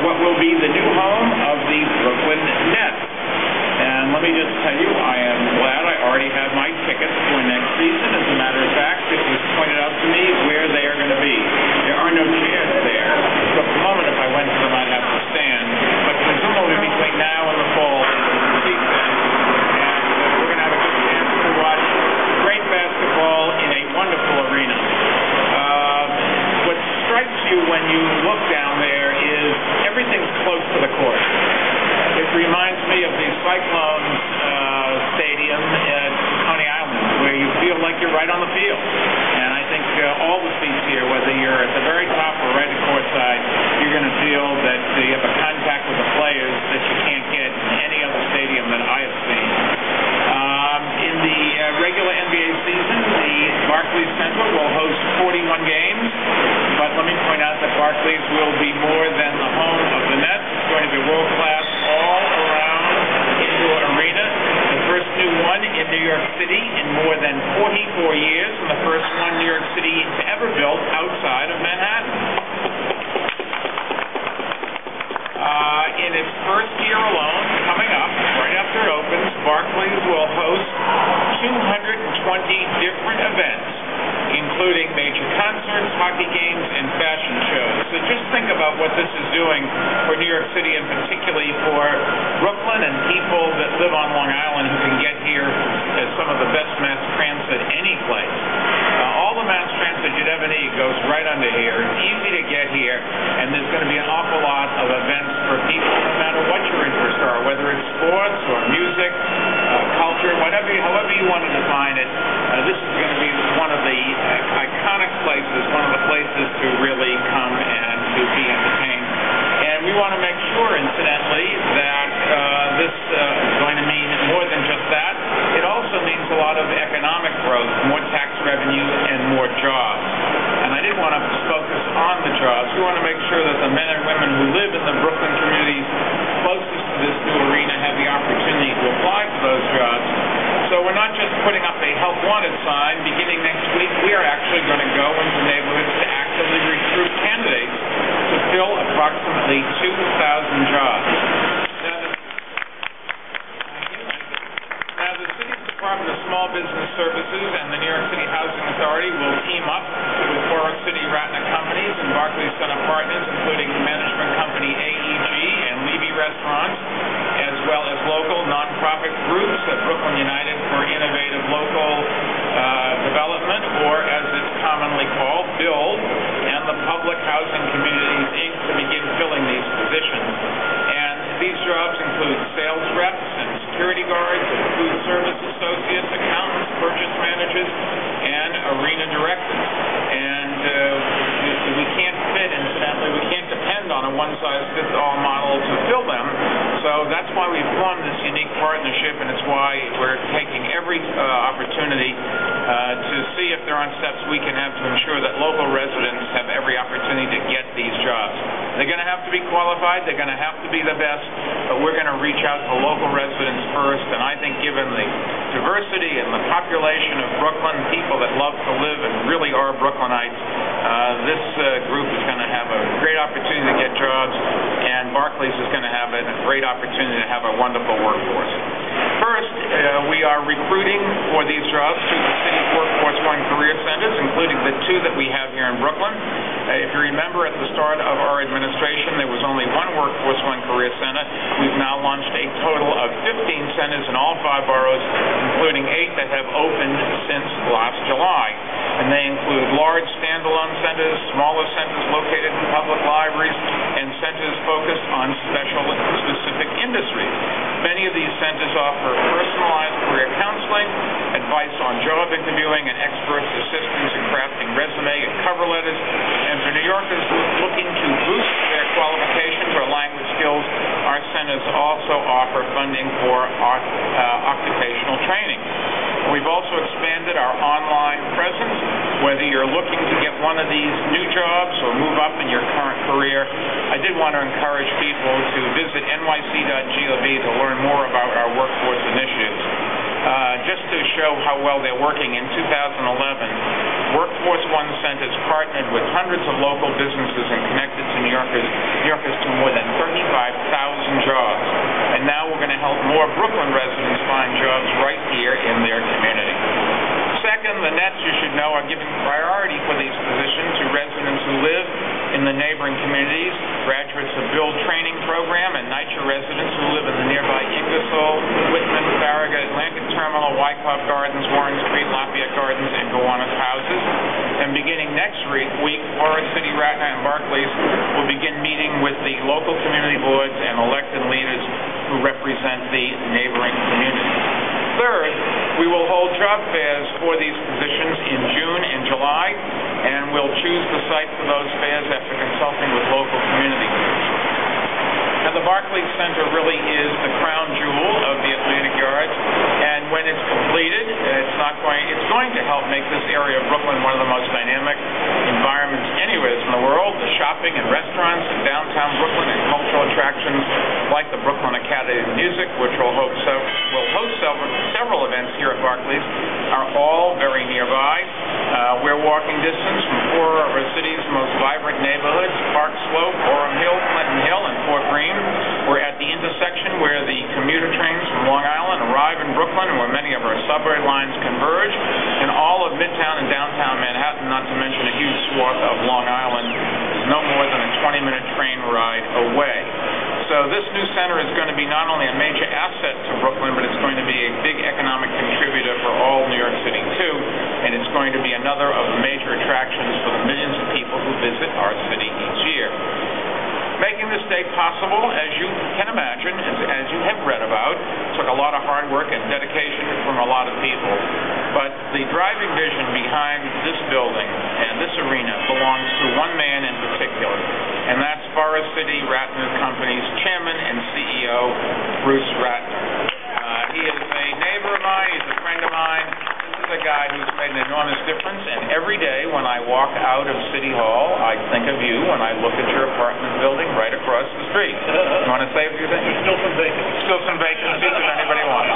what will be the new home of the Brooklyn Nets. And let me just tell you, I am glad I already have my tickets for next season. As a matter of fact, it was pointed out to me where they are going to be. There are no chairs there. So at the moment, if I went to them, I'd have to stand. But presumably between now and the fall, we'll see them. And we're going to have a good chance to watch great basketball in a wonderful arena. What strikes you when you look down there is everything's close to the court. It reminds me of the Cyclones stadium at Coney Island, where you feel like you're right on the field. And I think all the seats here, whether you're at the very top or right at courtside, you're going to feel that you have a contact with the players that you can't get in any other stadium that I have seen. In the regular NBA season, the Barclays Center will host 41 games, but let me point out that Barclays will be more than the home of the Nets. It's going to be world-class all-around indoor arena, the first new one in New York City in more than 44 years, and the first one New York City ever built outside of Manhattan. In its first year alone, coming up, right after it opens, Barclays will host 220 different events, including major concerts, hockey games, and fashion shows. So just think about what this is doing for New York City, and particularly for Brooklyn and people that live on Long Island who can get here as some of the best mass transit any place. All the mass transit you'd ever need goes right under here. It's easy to get here, and there's going to be an awful lot of events for people, no matter what your interests are, whether it's sports or music, culture, however you want to define it. This is going to be one of the iconic places, one of the places to really come and to be entertained. And we want to make sure, incidentally, that this is going to mean more than just that. It also means a lot of economic growth, more tax revenue, and more jobs. And I didn't want to focus on the jobs. We want to make sure that the men and women who live in the Brooklyn communities closest to this new arena have the opportunity to apply for those jobs. So we're not just putting up a help wanted sign. Beginning next week, we are actually going to go into neighborhoods to actively recruit candidates to fill approximately 2,000 jobs. Now, the city's Department of Small Business Services and the New York City Housing Authority will team up with Forest City Ratner Companies and Barclays Center Partners, including management company AEG and Levy Restaurants, as well as local nonprofit groups, Brooklyn United for Innovative Local Development, or as it's commonly called, BUILD, and the Public Housing Communities, Inc., to begin filling these positions. And these jobs include sales reps and security guards, food service associates, accountants, purchase managers, and arena directors. And we can't fit, incidentally, we can't depend on a one-size-fits-all model to fill them. So that's why we've formed this unique partnership, and it's why we're taking every opportunity to see if there aren't steps we can have to ensure that local residents have every opportunity to get these jobs. They're going to have to be qualified, they're going to have to be the best, but we're going to reach out to local residents first, and I think given the diversity and the population of Brooklyn, people that love to live and really are Brooklynites, this group is going to have a great opportunity to get jobs, and Barclays is going to have a great opportunity to have a wonderful workforce. First, we are recruiting for these jobs through the city's Workforce One Career Centers, including the two that we have here in Brooklyn. If you remember, at the start of our administration, there was only one Workforce One Career Center. We've now launched a total of 15 centers in all 5 boroughs, including 8 that have opened since last July. And they include large standalone centers, smaller centers located in public libraries, and centers focused on specific industries. Many of these centers offer personalized career counseling, advice on job interviewing, and expert assistance in crafting resume and cover letters. And for New Yorkers looking to boost their qualifications or language skills, our centers also offer funding for occupational training. We've also expanded our online presence. Whether you're looking to get one of these new jobs or move up in your current career, I did want to encourage people to visit nyc.gov to learn more about our workforce initiatives. Just to show how well they're working, in 2011, Workforce One Centers partnered with hundreds of local businesses and connected to New Yorkers to more than 35,000 jobs. And now we're going to help more Brooklyn residents find jobs right here in their community. Second, the Nets, you should know, are giving priority for these positions to residents who live in the neighboring communities, graduates of Build Training Program, and NYCHA residents who live in the nearby Ingersoll, Whitman, Farragut, Atlantic Terminal, Wyckoff Gardens, Warren Street, Lafayette Gardens, and Gowanus houses. And beginning next week, Forest City, Radnor, and Barclays will begin meeting with the local community boards and elected leaders who represent the neighboring communities. Third, we will hold job fairs for these positions in June and July, and we'll choose the site for those fairs after consulting with local community groups. Now, the Barclays Center really is the crown jewel of the Atlantic Yards, and when it's completed, it's going to help make this area of Brooklyn one of the most dynamic environments anywhere in the world. The shopping and restaurants in downtown Brooklyn and cultural attractions like the Brooklyn Academy of Music, which will host several events here at Barclays, are all very nearby. We're walking distance from four of our city's most vibrant neighborhoods: Park Slope, Orem Hill, Clinton Hill, and Fort Greene. We're at the intersection where the commuter trains from Long Island arrive in Brooklyn, and where many of our subway lines converge, and all of Midtown and downtown Manhattan, not to mention a huge swath of Long Island, is no more than a 20-minute train ride away. So this new center is going to be not only a major asset to Brooklyn, but it's going to be a big economic contributor for all New York City, too, and it's going to be another of the major attractions for the millions of people who visit our city each year. Making this day possible, as you can imagine, as you have read about, took a lot of hard work and dedication from a lot of people. But the driving vision behind this building and this arena belongs to one man in particular, and that's Forest City Radnor Company's chairman and CEO, Bruce Radnor. He is a neighbor of mine. He's a friend of mine. This is a guy who's made an enormous difference, and every day when I walk out of City Hall, I think of you when I look at your apartment building right across the street. You want to say a few things? Still some vacancies. Still some vacancies if anybody wants.